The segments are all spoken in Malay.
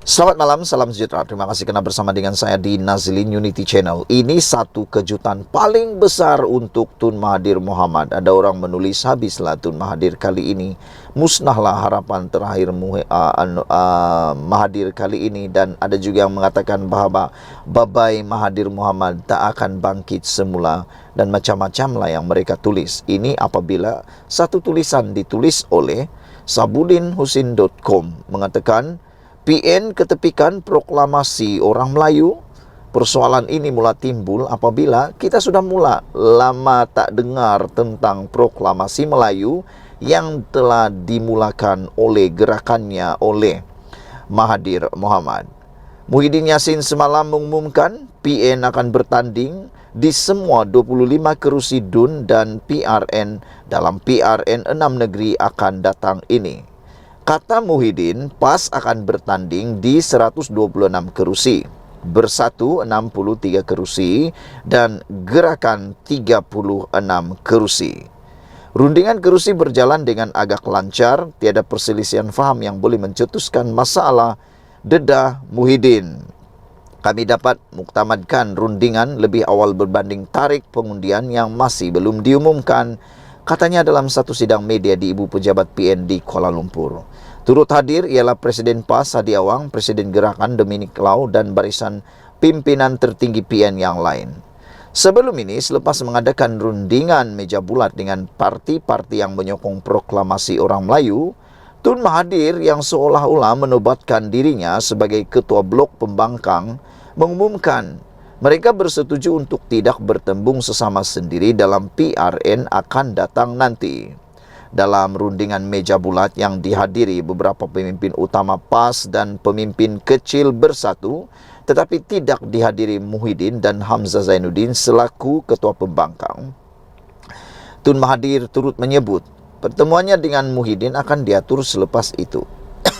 Selamat malam, salam sejahtera. Terima kasih karena bersama dengan saya di Nazilin Unity Channel. Ini satu kejutan paling besar untuk Tun Mahathir Mohamad. Ada orang menulis, habislah Tun Mahathir kali ini. Musnahlah harapan terakhir Mahathir kali ini. Dan ada juga yang mengatakan bahwa Babai Mahathir Mohamad tak akan bangkit semula. Dan macam-macam lah yang mereka tulis. Ini apabila satu tulisan ditulis oleh sabudinhusin.com mengatakan, PN ketepikan proklamasi orang Melayu. Persoalan ini mula timbul apabila kita sudah mula lama tak dengar tentang proklamasi Melayu yang telah dimulakan oleh gerakannya oleh Mahathir Mohamad. Muhyiddin Yassin semalam mengumumkan PN akan bertanding di semua 25 kerusi DUN dan PRN dalam PRN 6 negeri akan datang ini. Kata Muhyiddin, PAS akan bertanding di 126 kerusi, Bersatu 63 kerusi, dan Gerakan 36 kerusi. Rundingan kerusi berjalan dengan agak lancar, tiada perselisihan faham yang boleh mencetuskan masalah, dedah Muhyiddin. Kami dapat muktamadkan rundingan lebih awal berbanding tarikh pengundian yang masih belum diumumkan, katanya dalam satu sidang media di Ibu Pejabat PN di Kuala Lumpur. Turut hadir ialah Presiden PAS Hadi Awang, Presiden Gerakan Dominic Lau, dan barisan pimpinan tertinggi PN yang lain. Sebelum ini, selepas mengadakan rundingan meja bulat dengan parti-parti yang menyokong proklamasi orang Melayu, Tun Mahathir yang seolah-olah menobatkan dirinya sebagai Ketua Blok Pembangkang mengumumkan mereka bersetuju untuk tidak bertembung sesama sendiri dalam PRN akan datang nanti. Dalam rundingan meja bulat yang dihadiri beberapa pemimpin utama PAS dan pemimpin kecil Bersatu, tetapi tidak dihadiri Muhyiddin dan Hamzah Zainuddin selaku Ketua Pembangkang. Tun Mahathir turut menyebut pertemuannya dengan Muhyiddin akan diatur selepas itu.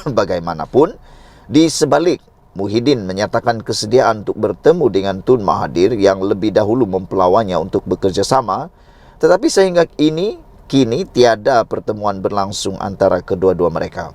Bagaimanapun, di sebalik Muhyiddin menyatakan kesediaan untuk bertemu dengan Tun Mahathir yang lebih dahulu mempelawannya untuk bekerja sama, tetapi sehingga kini tiada pertemuan berlangsung antara kedua-dua mereka.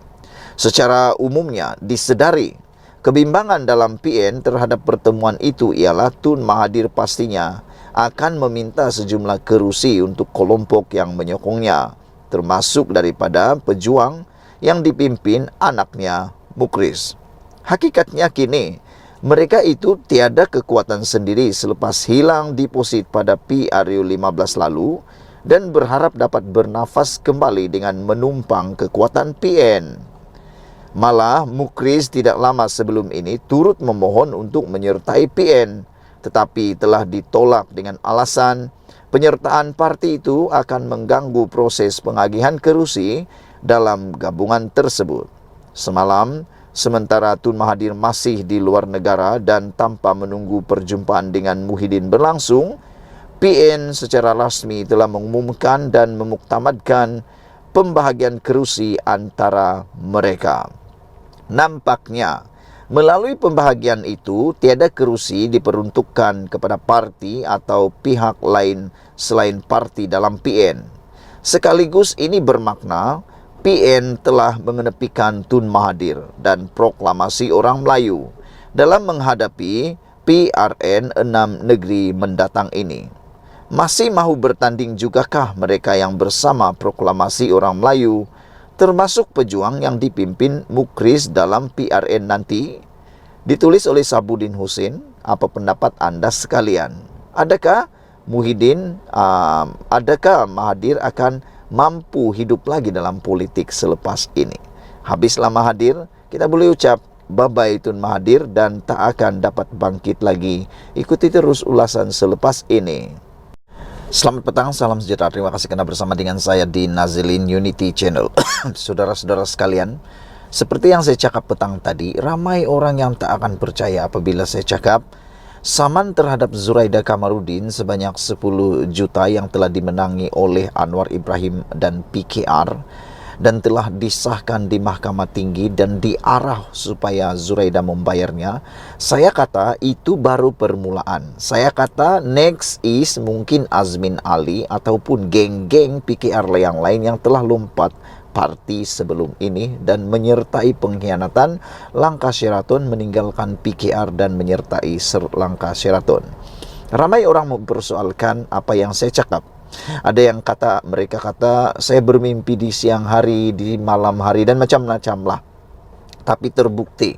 Secara umumnya disedari kebimbangan dalam PN terhadap pertemuan itu ialah Tun Mahathir pastinya akan meminta sejumlah kerusi untuk kelompok yang menyokongnya, termasuk daripada pejuang yang dipimpin anaknya Mukris. Hakikatnya kini mereka itu tiada kekuatan sendiri selepas hilang deposit pada PRU 15 lalu dan berharap dapat bernafas kembali dengan menumpang kekuatan PN. Malah Mukris tidak lama sebelum ini turut memohon untuk menyertai PN, tetapi telah ditolak dengan alasan penyertaan parti itu akan mengganggu proses pengagihan kerusi dalam gabungan tersebut. Semalam, sementara Tun Mahathir masih di luar negara dan tanpa menunggu perjumpaan dengan Muhyiddin berlangsung, PN secara rasmi telah mengumumkan dan memuktamadkan pembahagian kerusi antara mereka. Nampaknya, melalui pembahagian itu, tiada kerusi diperuntukkan kepada parti atau pihak lain selain parti dalam PN. Sekaligus ini bermakna PN telah mengenepikan Tun Mahathir dan proklamasi orang Melayu dalam menghadapi PRN 6 negeri mendatang ini. Masih mahu bertanding jugakah mereka yang bersama proklamasi orang Melayu, termasuk pejuang yang dipimpin Mukris dalam PRN nanti? Ditulis oleh Sabudin Husin. Apa pendapat anda sekalian? Adakah Mahathir akan mampu hidup lagi dalam politik selepas ini? Habislah Mahathir, kita boleh ucap bye-bye Tun Mahathir dan tak akan dapat bangkit lagi. Ikuti terus ulasan selepas ini. Selamat petang, salam sejahtera. Terima kasih karena bersama dengan saya di Nazilin Unity Channel. Saudara-saudara sekalian, seperti yang saya cakap petang tadi, ramai orang yang tak akan percaya apabila saya cakap saman terhadap Zuraida Kamarudin sebanyak 10 juta yang telah dimenangi oleh Anwar Ibrahim dan PKR dan telah disahkan di Mahkamah Tinggi dan diarah supaya Zuraida membayarnya. Saya kata itu baru permulaan. Saya kata next is mungkin Azmin Ali ataupun geng-geng PKR yang lain yang telah lompat parti sebelum ini dan menyertai pengkhianatan langkah Sheraton, meninggalkan PKR dan menyertai langkah Sheraton. Ramai orang mempersoalkan apa yang saya cakap. Ada yang mereka kata saya bermimpi di siang hari, di malam hari dan macam-macam lah. Tapi terbukti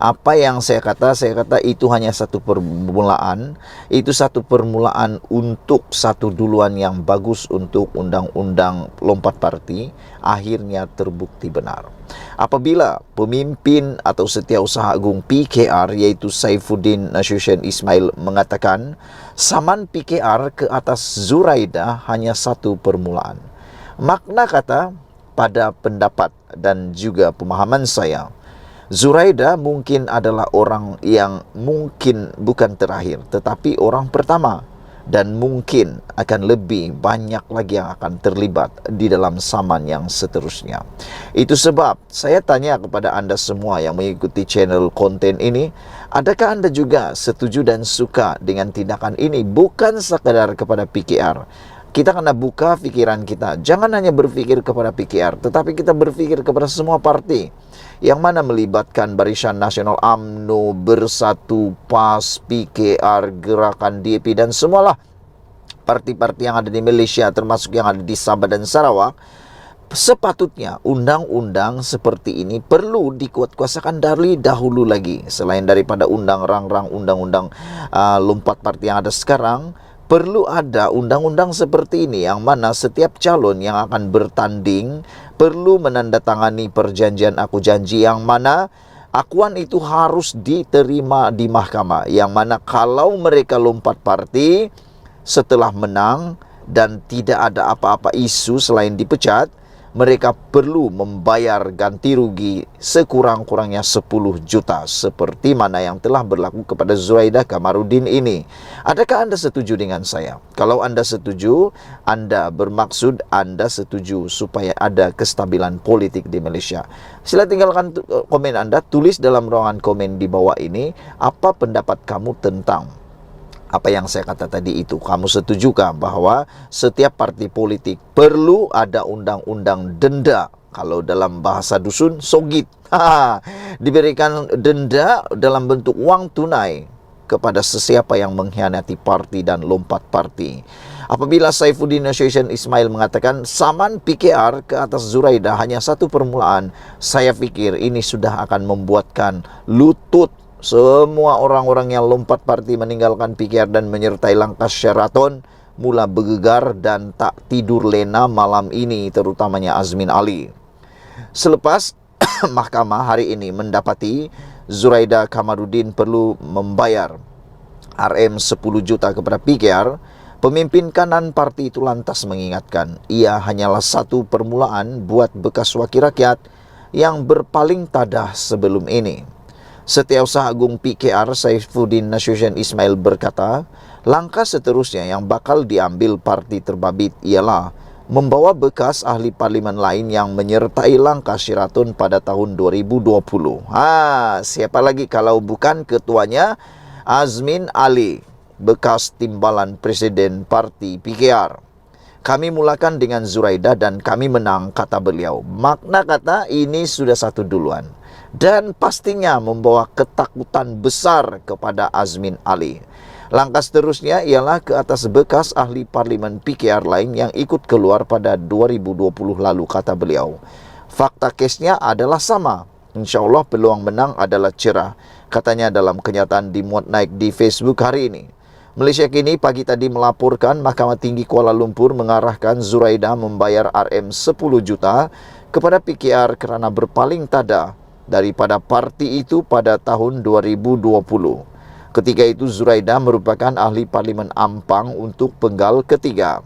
apa yang saya kata itu hanya satu permulaan. Itu satu permulaan untuk satu duluan yang bagus untuk undang-undang lompat parti. Akhirnya terbukti benar. Apabila pemimpin atau Setiausaha Agung PKR yaitu Saifuddin Nasution Ismail mengatakan saman PKR ke atas Zuraida hanya satu permulaan. Makna kata pada pendapat dan juga pemahaman saya, Zuraida mungkin adalah orang yang mungkin bukan terakhir, tetapi orang pertama. Dan mungkin akan lebih banyak lagi yang akan terlibat di dalam saman yang seterusnya. Itu sebab saya tanya kepada anda semua yang mengikuti channel konten ini, adakah anda juga setuju dan suka dengan tindakan ini? Bukan sekadar kepada PKR. Kita kena buka fikiran kita. Jangan hanya berpikir kepada PKR, tetapi kita berpikir kepada semua parti yang mana melibatkan Barisan Nasional UMNO, Bersatu, PAS, PKR, Gerakan DAP dan semualah parti-parti yang ada di Malaysia termasuk yang ada di Sabah dan Sarawak. Sepatutnya undang-undang seperti ini perlu dikuatkuasakan dari dahulu lagi. Selain daripada undang-undang lompat parti yang ada sekarang, perlu ada undang-undang seperti ini yang mana setiap calon yang akan bertanding perlu menandatangani perjanjian aku janji yang mana akuan itu harus diterima di mahkamah. Yang mana kalau mereka lompat parti setelah menang dan tidak ada apa-apa isu selain dipecat, mereka perlu membayar ganti rugi sekurang-kurangnya 10 juta seperti mana yang telah berlaku kepada Zuraida Kamarudin ini. Adakah anda setuju dengan saya? Kalau anda setuju, anda bermaksud anda setuju supaya ada kestabilan politik di Malaysia. Sila tinggalkan komen anda, tulis dalam ruangan komen di bawah ini apa pendapat kamu tentang apa yang saya kata tadi itu. Kamu setujukah bahwa setiap parti politik perlu ada undang-undang denda? Kalau dalam bahasa dusun, sogit. Diberikan denda dalam bentuk uang tunai kepada sesiapa yang mengkhianati parti dan lompat parti. Apabila Saifuddin Nasution Ismail mengatakan saman PKR ke atas Zuraida hanya satu permulaan, saya fikir ini sudah akan membuatkan lutut semua orang-orang yang lompat parti meninggalkan PKR dan menyertai langkah Sheraton mula bergegar dan tak tidur lena malam ini, terutamanya Azmin Ali. Selepas mahkamah hari ini mendapati Zuraida Kamarudin perlu membayar RM 10 juta kepada PKR, pemimpin kanan parti itu lantas mengingatkan ia hanyalah satu permulaan buat bekas wakil rakyat yang berpaling tadah sebelum ini. Setiausaha Agung PKR Saifuddin Nasution Ismail berkata, langkah seterusnya yang bakal diambil parti terbabit ialah membawa bekas ahli parlimen lain yang menyertai langkah Sheraton pada tahun 2020. Siapa lagi kalau bukan ketuanya Azmin Ali, bekas timbalan presiden parti PKR. Kami mulakan dengan Zuraida dan kami menang, kata beliau. Makna kata ini sudah satu duluan. Dan pastinya membawa ketakutan besar kepada Azmin Ali. Langkah seterusnya ialah ke atas bekas ahli parlimen PKR lain yang ikut keluar pada 2020 lalu, kata beliau. Fakta kesnya adalah sama. InsyaAllah peluang menang adalah cerah, katanya dalam kenyataan dimuat naik di Facebook hari ini. Malaysia Kini pagi tadi melaporkan Mahkamah Tinggi Kuala Lumpur mengarahkan Zuraida membayar RM 10 juta kepada PKR kerana berpaling tada daripada parti itu pada tahun 2020. Ketika itu Zuraida merupakan ahli parlimen Ampang untuk penggal ketiga.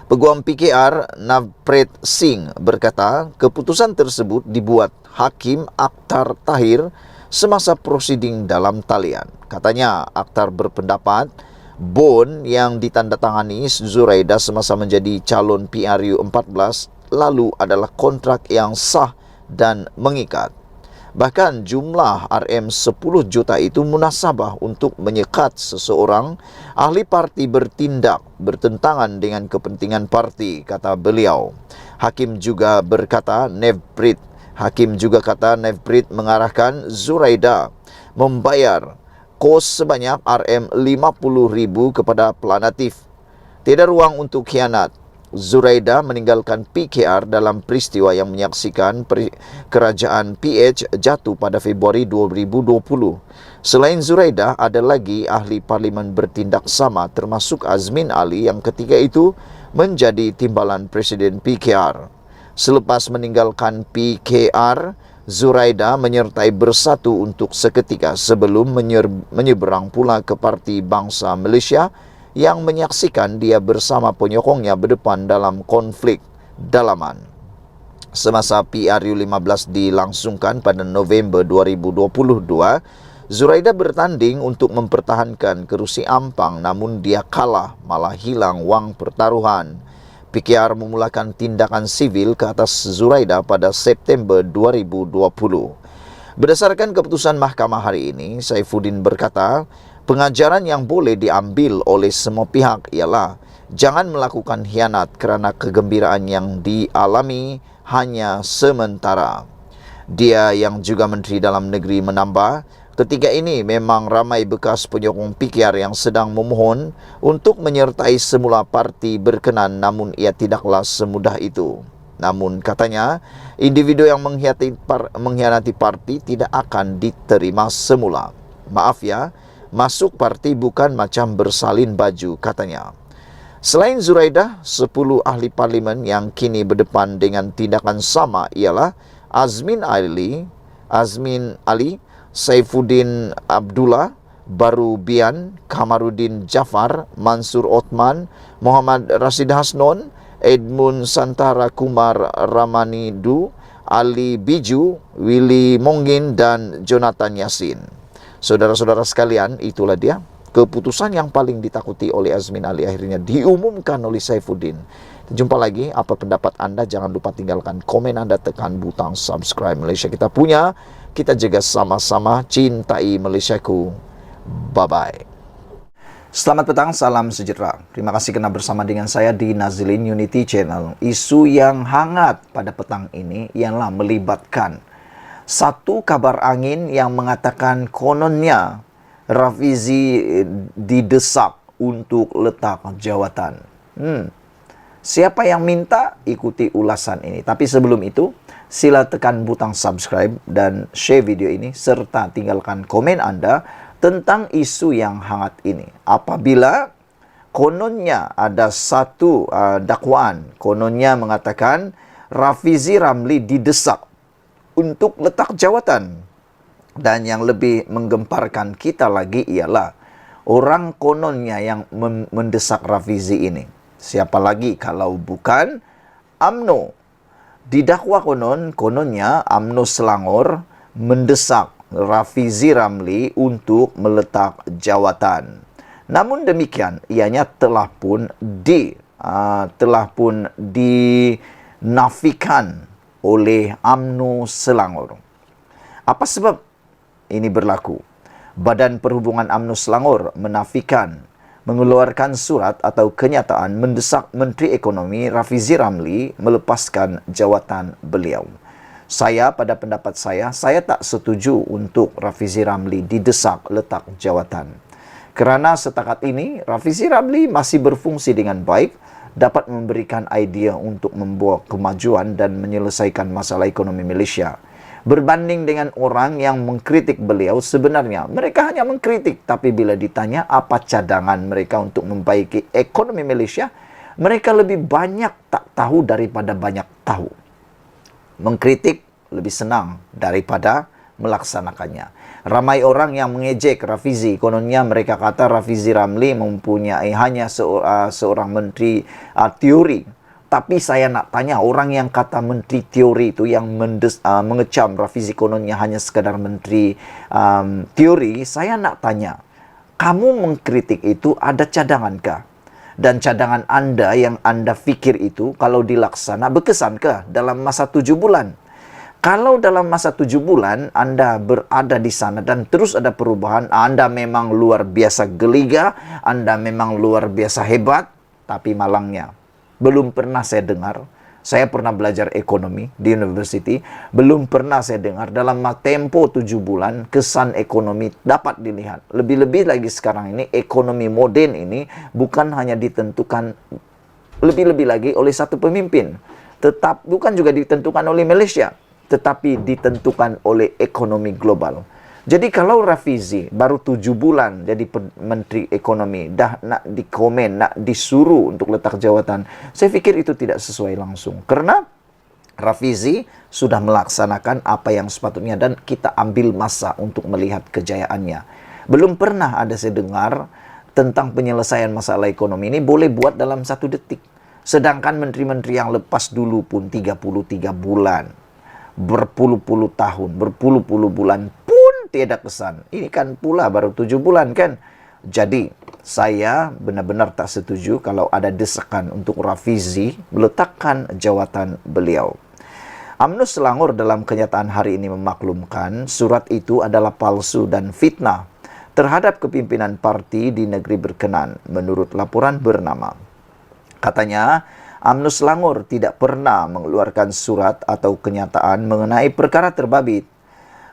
Peguam PKR Navpreet Singh berkata, keputusan tersebut dibuat Hakim Akhtar Tahir semasa prosiding dalam talian. Katanya, Akhtar berpendapat bond yang ditandatangani Zuraida semasa menjadi calon PRU 14 lalu adalah kontrak yang sah dan mengikat. Bahkan jumlah RM10 juta itu munasabah untuk menyekat seseorang ahli parti bertindak bertentangan dengan kepentingan parti, kata beliau. Hakim juga kata Nevbrit mengarahkan Zuraida membayar kos sebanyak RM50,000 kepada Planatif. Tidak ruang untuk khianat. Zuraida meninggalkan PKR dalam peristiwa yang menyaksikan kerajaan PH jatuh pada Februari 2020. Selain Zuraida, ada lagi ahli parlimen bertindak sama termasuk Azmin Ali yang ketika itu menjadi timbalan Presiden PKR. Selepas meninggalkan PKR, Zuraida menyertai Bersatu untuk seketika sebelum menyeberang pula ke Parti Bangsa Malaysia yang menyaksikan dia bersama penyokongnya berdepan dalam konflik dalaman. Semasa PRU15 dilangsungkan pada November 2022, Zuraida bertanding untuk mempertahankan kerusi Ampang, namun dia kalah, malah hilang wang pertaruhan. PKR memulakan tindakan sivil ke atas Zuraida pada September 2020. Berdasarkan keputusan mahkamah hari ini, Saifuddin berkata, pengajaran yang boleh diambil oleh semua pihak ialah jangan melakukan khianat kerana kegembiraan yang dialami hanya sementara. Dia yang juga Menteri Dalam Negeri menambah, ketika ini memang ramai bekas penyokong PKR yang sedang memohon untuk menyertai semula parti berkenan, namun ia tidaklah semudah itu. Namun katanya, individu yang mengkhianati parti tidak akan diterima semula. Maaf ya, masuk parti bukan macam bersalin baju, katanya. Selain Zuraida, 10 ahli parlimen yang kini berdepan dengan tindakan sama ialah Azmin Ali, Saifuddin Abdullah, Baru Bian, Kamaruddin Jafar, Mansur Othman, Muhammad Rashid Hasnon, Edmund Santara Kumar Ramanidu, Ali Biju, Willy Monggin dan Jonathan Yassin. Saudara-saudara sekalian, itulah dia keputusan yang paling ditakuti oleh Azmin Ali akhirnya diumumkan oleh Saifuddin. Jumpa lagi, apa pendapat Anda? Jangan lupa tinggalkan komen Anda, tekan butang subscribe. Malaysia kita punya, kita jaga sama-sama, cintai Malaysiaku. Bye-bye. Selamat petang, salam sejahtera. Terima kasih kerana bersama dengan saya di Nazilin Unity Channel. Isu yang hangat pada petang ini ialah melibatkan satu kabar angin yang mengatakan kononnya Rafizi didesak untuk letak jawatan. Siapa yang minta? Ikuti ulasan ini. Tapi sebelum itu, sila tekan butang subscribe dan share video ini serta tinggalkan komen Anda tentang isu yang hangat ini. Apabila kononnya ada satu dakwaan, kononnya mengatakan Rafizi Ramli didesak untuk letak jawatan. Dan yang lebih menggemparkan kita lagi ialah orang kononnya yang mendesak Rafizi ini. Siapa lagi kalau bukan UMNO. Didakwa kononnya UMNO Selangor mendesak Rafizi Ramli untuk meletak jawatan. Namun demikian, ianya telah pun dinafikan oleh UMNO Selangor. Apa sebab ini berlaku? Badan Perhubungan UMNO Selangor mengeluarkan surat atau kenyataan mendesak Menteri Ekonomi Rafizi Ramli melepaskan jawatan beliau. Pada pendapat saya tak setuju untuk Rafizi Ramli didesak letak jawatan. Kerana setakat ini, Rafizi Ramli masih berfungsi dengan baik, dapat memberikan idea untuk membawa kemajuan dan menyelesaikan masalah ekonomi Malaysia. Berbanding dengan orang yang mengkritik beliau, sebenarnya mereka hanya mengkritik, tapi bila ditanya apa cadangan mereka untuk membaiki ekonomi Malaysia, mereka lebih banyak tak tahu daripada banyak tahu. Mengkritik lebih senang daripada melaksanakannya. Ramai orang yang mengejek Rafizi, kononnya mereka kata Rafizi Ramli mempunyai hanya seorang menteri teori. Tapi saya nak tanya, orang yang kata menteri teori itu yang mengecam Rafizi kononnya hanya sekadar menteri teori, saya nak tanya, kamu mengkritik itu ada cadangankah? Dan cadangan Anda yang Anda fikir itu kalau dilaksana berkesankah dalam masa 7 bulan? Kalau dalam masa 7 bulan Anda berada di sana dan terus ada perubahan, Anda memang luar biasa geliga, Anda memang luar biasa hebat, tapi malangnya, belum pernah saya dengar, saya pernah belajar ekonomi di university, belum pernah saya dengar dalam tempo 7 bulan kesan ekonomi dapat dilihat. Lebih-lebih lagi sekarang ini, ekonomi modern ini bukan hanya ditentukan lebih-lebih lagi oleh satu pemimpin, bukan juga ditentukan oleh Malaysia, tetapi ditentukan oleh ekonomi global. Jadi kalau Rafizi baru 7 bulan jadi Menteri Ekonomi, dah nak dikomen, nak disuruh untuk letak jawatan, saya pikir itu tidak sesuai langsung. Karena Rafizi sudah melaksanakan apa yang sepatutnya dan kita ambil masa untuk melihat kejayaannya. Belum pernah ada saya dengar tentang penyelesaian masalah ekonomi ini boleh buat dalam 1 detik. Sedangkan menteri-menteri yang lepas dulu pun 33 bulan. Berpuluh-puluh tahun, berpuluh-puluh bulan pun tiada kesan. Ini kan pula baru 7 bulan kan. Jadi, saya benar-benar tak setuju kalau ada desakan untuk Rafizi meletakkan jawatan beliau. UMNO Selangor dalam kenyataan hari ini memaklumkan surat itu adalah palsu dan fitnah terhadap kepimpinan parti di negeri berkenan menurut laporan bernama. Katanya, UMNO Selangor tidak pernah mengeluarkan surat atau kenyataan mengenai perkara terbabit.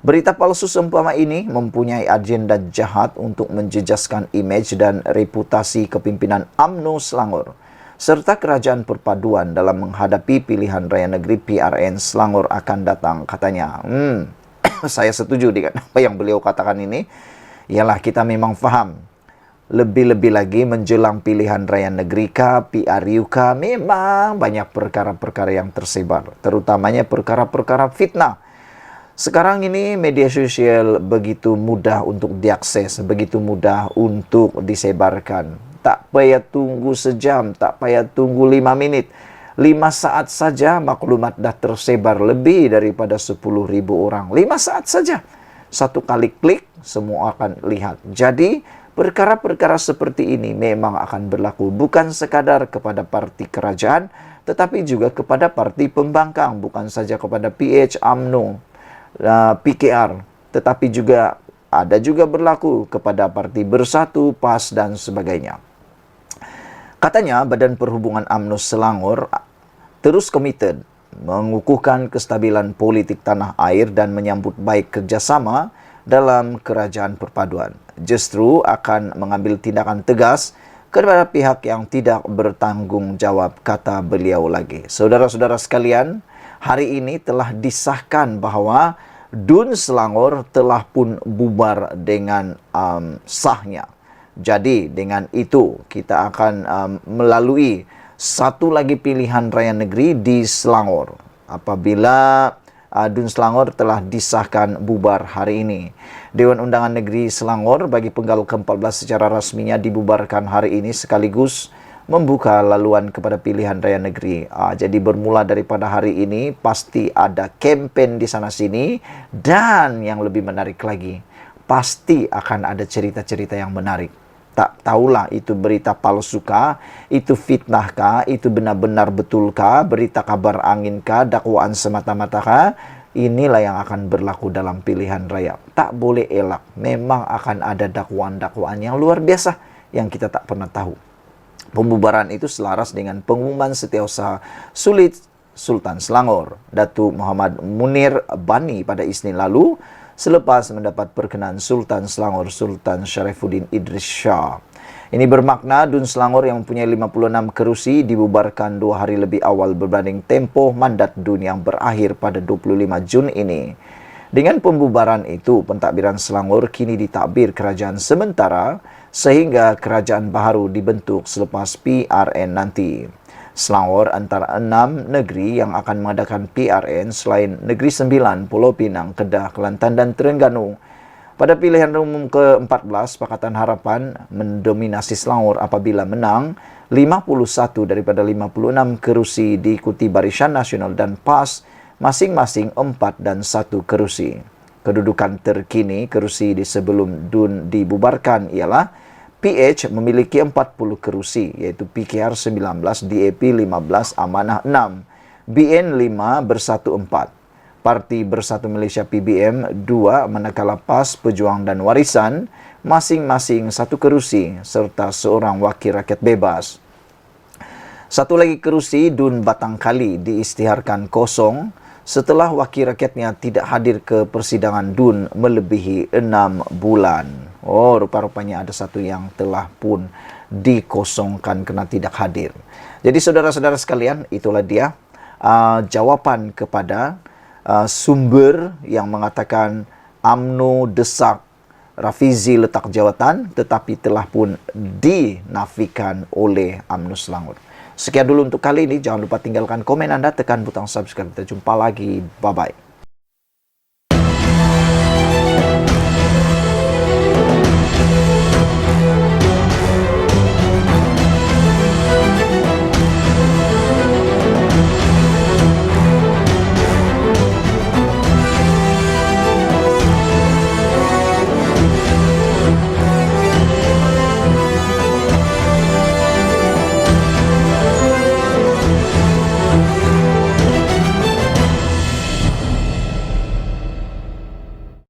Berita palsu seumpama ini mempunyai agenda jahat untuk menjejaskan imej dan reputasi kepimpinan UMNO Selangor serta kerajaan perpaduan dalam menghadapi pilihan raya negeri PRN Selangor akan datang, katanya. Saya setuju dengan apa yang beliau katakan ini. Ialah kita memang faham. Lebih-lebih lagi menjelang pilihan raya negeri PRU memang banyak perkara-perkara yang tersebar, terutamanya perkara-perkara fitnah. Sekarang ini media sosial begitu mudah untuk diakses, begitu mudah untuk disebarkan. Tak payah tunggu sejam, tak payah tunggu 5 menit. 5 saat saja maklumat dah tersebar lebih daripada 10.000 orang. 5 saat saja. 1 kali klik, semua akan lihat. Jadi, perkara-perkara seperti ini memang akan berlaku bukan sekadar kepada parti kerajaan, tetapi juga kepada parti pembangkang, bukan saja kepada PH, UMNO, PKR, tetapi juga ada juga berlaku kepada parti Bersatu, PAS, dan sebagainya. Katanya, Badan Perhubungan UMNO Selangor terus komited mengukuhkan kestabilan politik tanah air dan menyambut baik kerjasama dalam kerajaan perpaduan. Justru akan mengambil tindakan tegas kepada pihak yang tidak bertanggung jawab, kata beliau lagi. Saudara-saudara sekalian, hari ini telah disahkan bahawa DUN Selangor telah pun bubar dengan sahnya. Jadi dengan itu kita akan melalui satu lagi pilihan raya negeri di Selangor. Apabila DUN Selangor telah disahkan bubar hari ini. Dewan Undangan Negeri Selangor bagi penggal ke-14 secara rasminya dibubarkan hari ini sekaligus membuka laluan kepada pilihan raya negeri. Jadi bermula daripada hari ini pasti ada kempen di sana-sini dan yang lebih menarik lagi, pasti akan ada cerita-cerita yang menarik. Tak tahulah itu berita palsu kah, itu fitnah kah, itu benar-benar betul kah, berita kabar angin kah, dakwaan semata-mata kah. Inilah yang akan berlaku dalam pilihan raya. Tak boleh elak. Memang akan ada dakwaan-dakwaan yang luar biasa yang kita tak pernah tahu. Pembubaran itu selaras dengan pengumuman Setiausaha Sultan Selangor, Datuk Muhammad Munir Bani pada Isnin lalu, selepas mendapat perkenan Sultan Selangor Sultan Sharifuddin Idris Shah. Ini bermakna DUN Selangor yang mempunyai 56 kerusi dibubarkan 2 hari lebih awal berbanding tempoh mandat DUN yang berakhir pada 25 Jun ini. Dengan pembubaran itu, pentadbiran Selangor kini ditakbir kerajaan sementara sehingga kerajaan baru dibentuk selepas PRN nanti. Selangor antara 6 negeri yang akan mengadakan PRN selain Negeri Sembilan, Pulau Pinang, Kedah, Kelantan dan Terengganu. Pada pilihan umum ke-14, Pakatan Harapan mendominasi Selangor apabila menang 51 daripada 56 kerusi, diikuti Barisan Nasional dan PAS masing-masing 4 dan 1 kerusi. Kedudukan terkini kerusi di sebelum DUN dibubarkan ialah PH memiliki 40 kerusi, iaitu PKR 19, DAP 15, Amanah 6, BN 5, Bersatu 4. Parti Bersatu Malaysia PBM 2 manakala PAS Pejuang dan Warisan masing-masing 1 kerusi serta seorang wakil rakyat bebas. Satu lagi kerusi DUN Batang Kali diisytiharkan kosong setelah wakil rakyatnya tidak hadir ke persidangan DUN melebihi 6 bulan. Oh, rupa-rupanya ada satu yang telah pun dikosongkan kerana tidak hadir. Jadi saudara-saudara sekalian, itulah dia jawapan kepada sumber yang mengatakan UMNO desak Rafizi letak jawatan tetapi telah pun dinafikan oleh UMNO Selangor. Sekian dulu untuk kali ini. Jangan lupa tinggalkan komen anda, tekan butang subscribe. Kita jumpa lagi. Bye-bye.